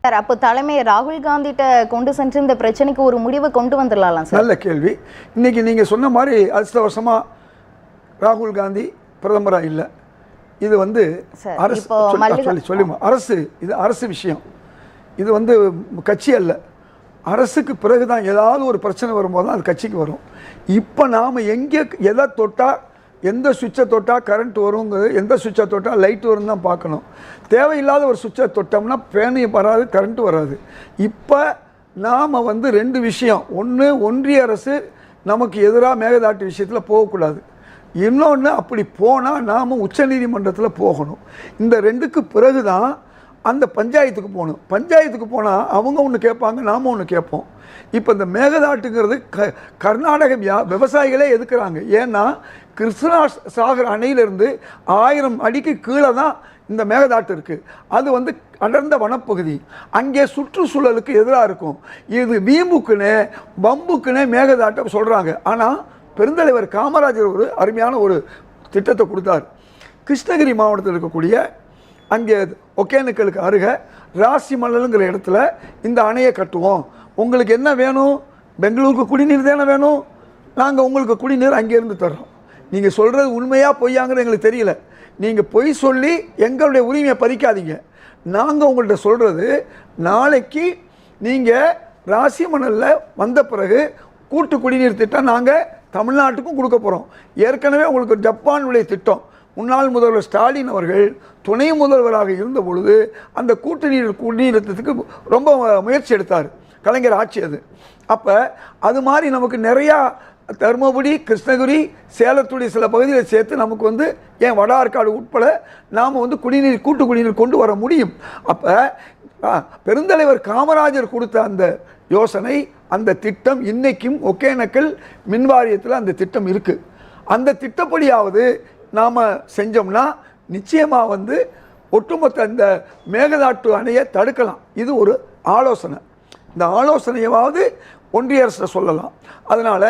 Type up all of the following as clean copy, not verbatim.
Sir அப்போ தலைமையை ராகுல் காந்திட்ட கொண்டு சென்று இந்த பிரச்சனைக்கு ஒரு முடிவை கொண்டு வந்துடலாம் சார். நல்ல கேள்வி. இன்னைக்கு நீங்கள் சொன்ன மாதிரி அடுத்த வருஷமாக ராகுல் காந்தி பிரதமராக இல்லை. இது வந்து அரசு சொல்லுமா அரசு, இது அரசு விஷயம். இது வந்து கட்சி அல்ல. அரசுக்கு பிறகு தான் ஏதாவது ஒரு பிரச்சனை வரும்போது தான் அது கட்சிக்கு வரும். இப்போ நாம் எங்கே எதை தொட்டால் எந்த சுவிட்சை தொட்டால் கரண்ட் வருங்கிறது, எந்த சுவிட்சை தொட்டால் லைட் வரும் தான் பார்க்கணும். தேவையில்லாத ஒரு சுவிட்சை தொட்டோம்னா பேனி வராது, கரண்ட்டு வராது. இப்போ நாம் வந்து ரெண்டு விஷயம். ஒன்று, ஒன்றிய அரசு நமக்கு எதிராக மேகதாட்டு விஷயத்தில் போகக்கூடாது. இன்னொன்று, அப்படி போனால் நாம் உச்சநீதிமன்றத்தில் போகணும். இந்த ரெண்டுக்கு பிறகு தான் அந்த பஞ்சாயத்துக்கு போகணும். பஞ்சாயத்துக்கு போனால் அவங்க ஒன்று கேட்பாங்க, நாம் ஒன்று கேட்போம். இப்போ இந்த மேகதாட்டுங்கிறது கர்நாடக விவசாயிகளே எதுக்குறாங்க. ஏன்னா கிருஷ்ணா சாகர் அணையிலிருந்து 1000 அடிக்கு கீழே தான் இந்த மேகதாட்டு இருக்குது. அது வந்து அடர்ந்த வனப்பகுதி. அங்கே சுற்றுச்சூழலுக்கு எதிராக இருக்கும். இது வீம்புக்குன்னே வம்புக்குன்னே மேகதாட்டை சொல்கிறாங்க. ஆனால் பெருந்தலைவர் காமராஜர் ஒரு அருமையான ஒரு திட்டத்தை கொடுத்தார். கிருஷ்ணகிரி மாவட்டத்தில் இருக்கக்கூடிய அங்கே ஒகேனக்கலுக்கு அருகே ராசிமணலுங்கிற இடத்துல இந்த அணையை கட்டுவோம். உங்களுக்கு என்ன வேணும்? பெங்களூருக்கு குடிநீர் தானே வேணும். நாங்கள் உங்களுக்கு குடிநீர் அங்கேருந்து தர்றோம். நீங்கள் சொல்கிறது உண்மையாக பொய்யாங்கிறது எங்களுக்கு தெரியல. நீங்கள் பொய் சொல்லி எங்களுடைய உரிமையை பறிக்காதீங்க. நாங்கள் உங்கள்கிட்ட சொல்கிறது, நாளைக்கு நீங்கள் ராசிமணலில் வந்த பிறகு கூட்டு குடிநீர் திட்டம் நாங்கள் தமிழ்நாட்டுக்கும் கொடுக்க போகிறோம். ஏற்கனவே உங்களுக்கு ஜப்பானுடைய திட்டம் முன்னாள் முதல்வர் ஸ்டாலின் அவர்கள் துணை முதல்வராக இருந்த பொழுது அந்த குடிநீரத்துக்கு ரொம்ப முயற்சி எடுத்தார். கலைஞர் ஆட்சி அது. அப்போ அது மாதிரி நமக்கு நிறையா தருமபுரி, கிருஷ்ணகிரி, சேலத்துடைய சில பகுதிகளை சேர்த்து நமக்கு வந்து ஏன் வட ஆற்காடு உட்பட நாம் வந்து கூட்டு குடிநீர் கொண்டு வர முடியும். அப்போ பெருந்தலைவர் காமராஜர் கொடுத்த அந்த யோசனை, அந்த திட்டம் இன்றைக்கும் ஒகேனக்கல் மின்வாரியத்தில் அந்த திட்டம் இருக்குது. அந்த திட்டப்படியாவது நாம் செஞ்சோம்னா நிச்சயமாக வந்து ஒட்டுமொத்த இந்த மேகதாட்டு அணையை தடுக்கலாம். இது ஒரு ஆலோசனை. இந்த ஆலோசனையாவது ஒன்றிய அரசை சொல்லலாம். அதனால்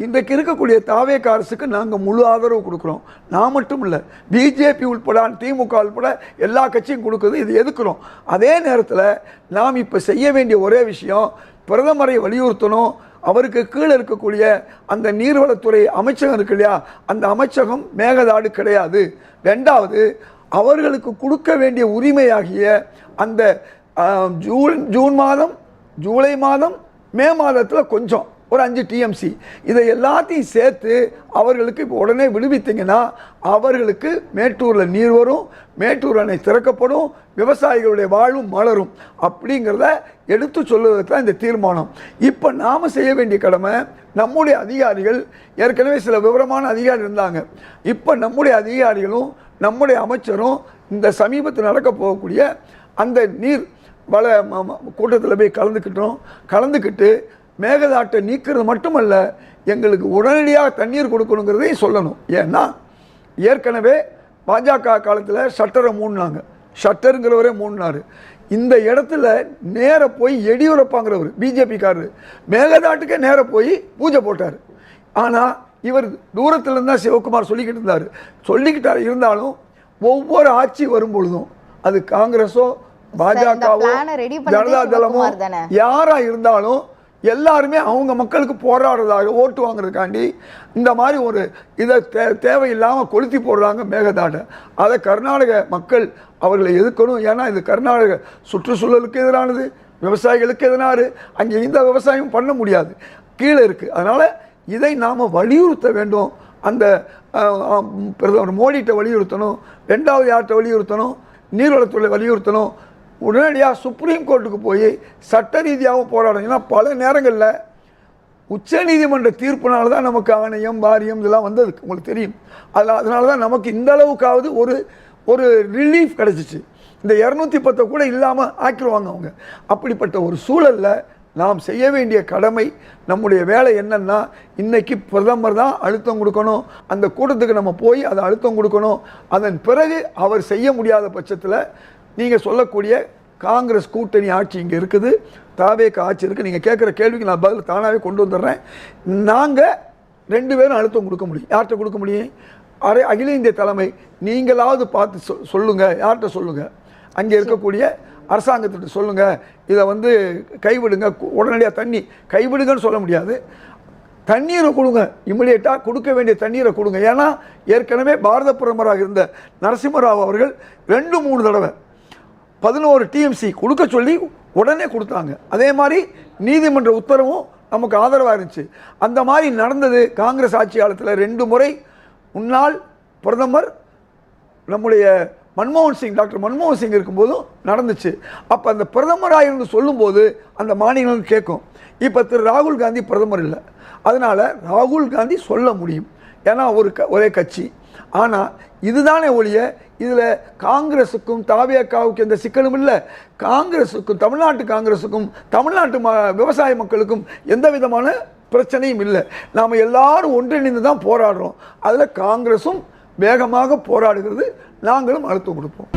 இன்றைக்கு இருக்கக்கூடிய தாவேக அரசுக்கு நாங்கள் முழு ஆதரவு கொடுக்குறோம். நான் மட்டும் இல்லை, பிஜேபி உட்பட, திமுக உட்பட எல்லா கட்சியும் கொடுக்குது. இது எதுக்குறோம். அதே நேரத்தில் நாம் இப்போ செய்ய வேண்டிய ஒரே விஷயம், பிரதமரை வலியுறுத்தணும். அவருக்கு கீழே இருக்கக்கூடிய அந்த நீர்வளத்துறை அமைச்சகம் இருக்கு இல்லையா, அந்த அமைச்சகம் மேகதாடு கிடையாது. ரெண்டாவது, அவர்களுக்கு கொடுக்க வேண்டிய உரிமையாகிய அந்த ஜூன் மாதம், ஜூலை மாதம், மே மாதத்தில் கொஞ்சம் ஒரு 5 TMC இதை எல்லாத்தையும் சேர்த்து அவர்களுக்கு இப்போ உடனே விடுவித்தீங்கன்னா அவர்களுக்கு மேட்டூரில் நீர் வரும், மேட்டூர் அணை திறக்கப்படும், விவசாயிகளுடைய வாழ்வும் மலரும். அப்படிங்கிறத எடுத்து சொல்லுவதற்கு தான் இந்த தீர்மானம். இப்போ நாம் செய்ய வேண்டிய கடமை, நம்முடைய அதிகாரிகள் ஏற்கனவே சில விவரமான அதிகாரி இருந்தாங்க. இப்போ நம்முடைய அதிகாரிகளும் நம்முடைய அமைச்சரும் இந்த சமீபத்தில் நடக்க போகக்கூடிய அந்த நீர் வள கூட்டத்தில் போய் கலந்துக்கிட்டு மேகதாட்டை நீக்கிறது மட்டுமல்ல, எங்களுக்கு உடனடியாக தண்ணீர் கொடுக்கணுங்கிறதையும் சொல்லணும். ஏன்னா ஏற்கனவே பாஜக காலத்தில் ஷட்டரை மூடினாங்க. ஷட்டருங்கிறவரே மூடினார். இந்த இடத்துல நேர போய் எடியூரப்பாங்கிறவர் பிஜேபிக்காரர் மேகதாட்டுக்கே நேர போய் பூஜை போட்டார். ஆனால் இவர் தூரத்திலிருந்து தான் சிவகுமார் சொல்லிக்கிட்டார். இருந்தாலும் ஒவ்வொரு ஆட்சி வரும் பொழுதும் அது காங்கிரஸோ பாஜகவோ ஜனதாதளமோ யாராக இருந்தாலும் எல்லாருமே அவங்க மக்களுக்கு போராடுறதாக, ஓட்டு வாங்குறதுக்காண்டி இந்த மாதிரி ஒரு இதை தேவையில்லாமல் கொளுத்தி போடுறாங்க மேகதாட்டை. அதை கர்நாடக மக்கள் அவர்களை எதிர்க்கணும். ஏன்னா இது கர்நாடக சுற்றுச்சூழலுக்கு எதிரானது, விவசாயிகளுக்கு எதிரானது. அங்கே இந்த விவசாயம் பண்ண முடியாது, கீழே இருக்குது. அதனால் இதை நாம் வலியுறுத்த வேண்டும். அந்த பிரதமர் மோடிகிட்ட வலியுறுத்தணும். ரெண்டாவது யார்கிட்ட வலியுறுத்தணும்? நீர்வளத்துறை வலியுறுத்தணும். உடனடியாக சுப்ரீம் கோர்ட்டுக்கு போய் சட்ட ரீதியாகவும் போராடணும். ஏன்னா பல நேரங்களில் உச்சநீதிமன்ற தீர்ப்புனால தான் நமக்கு ஆணையம், வாரியம் இதெல்லாம் வந்தது, உங்களுக்கு தெரியும். அதனால தான் நமக்கு இந்த அளவுக்காவது ஒரு ரிலீஃப் கிடச்சிச்சு. இந்த 210 கூட இல்லாமல் ஆக்கிடுவாங்க அவங்க. அப்படிப்பட்ட ஒரு சூழலில் நாம் செய்ய வேண்டிய கடமை, நம்முடைய வேலை என்னன்னா, இன்றைக்கி பிரதமர் தான் அழுத்தம் கொடுக்கணும். அந்த கூட்டத்துக்கு நம்ம போய் அதை அழுத்தம் கொடுக்கணும். அதன் பிறகு அவர் செய்ய முடியாத பட்சத்தில் நீங்கள் சொல்லக்கூடிய காங்கிரஸ் கூட்டணி ஆட்சி இங்கே இருக்குது, தாவேக ஆட்சி இருக்குது. நீங்கள் கேட்குற கேள்விக்கு நான் பதில் தானாகவே கொண்டு வந்துடுறேன். நாங்கள் 2 பேரும் அழுத்தம் கொடுக்க முடியும். யார்கிட்ட கொடுக்க முடியும்? அகில இந்திய தலைமை நீங்களாவது பார்த்து சொல்லுங்கள். யார்கிட்ட சொல்லுங்கள்? அங்கே இருக்கக்கூடிய அரசாங்கத்திட்ட சொல்லுங்கள், இதை வந்து கைவிடுங்க, உடனடியாக தண்ணி கைவிடுங்கன்னு சொல்ல முடியாது, தண்ணீரை கொடுங்க, இமிடியேட்டாக கொடுக்க வேண்டிய தண்ணீரை கொடுங்க. ஏன்னா ஏற்கனவே பாரத பிரதமராக இருந்த நரசிம்மராவ் அவர்கள் 2-3 தடவை 11 டிஎம்சி கொடுக்க சொல்லி உடனே கொடுத்தாங்க. அதே மாதிரி நீதிமன்ற உத்தரவும் நமக்கு ஆதரவாக இருந்துச்சு. அந்த மாதிரி நடந்தது காங்கிரஸ் ஆட்சி காலத்தில் 2 முறை முன்னாள் பிரதமர் நம்முடைய டாக்டர் மன்மோகன் சிங் இருக்கும்போதும் நடந்துச்சு. அப்போ அந்த பிரதமராக இருந்து சொல்லும்போது அந்த மாநிலங்கள் கேட்கும். இப்போ திரு ராகுல் காந்தி பிரதமர் இல்லை, அதனால் ராகுல் காந்தி சொல்ல முடியும், ஏன்னா ஒரே கட்சி. ஆனால் இதுதானே ஒழிய இதில் காங்கிரஸுக்கும் தாவேகாவுக்கும் எந்த சிக்கலும் இல்லை. காங்கிரஸுக்கும் தமிழ்நாட்டு காங்கிரஸுக்கும் தமிழ்நாட்டு விவசாய மக்களுக்கும் எந்த விதமான பிரச்சனையும் இல்லை. நாம் எல்லாரும் ஒன்றிணைந்து தான் போராடுறோம். அதில் காங்கிரஸும் வேகமாக போராடுகிறது, நாங்களும் அழுத்தம் கொடுப்போம்.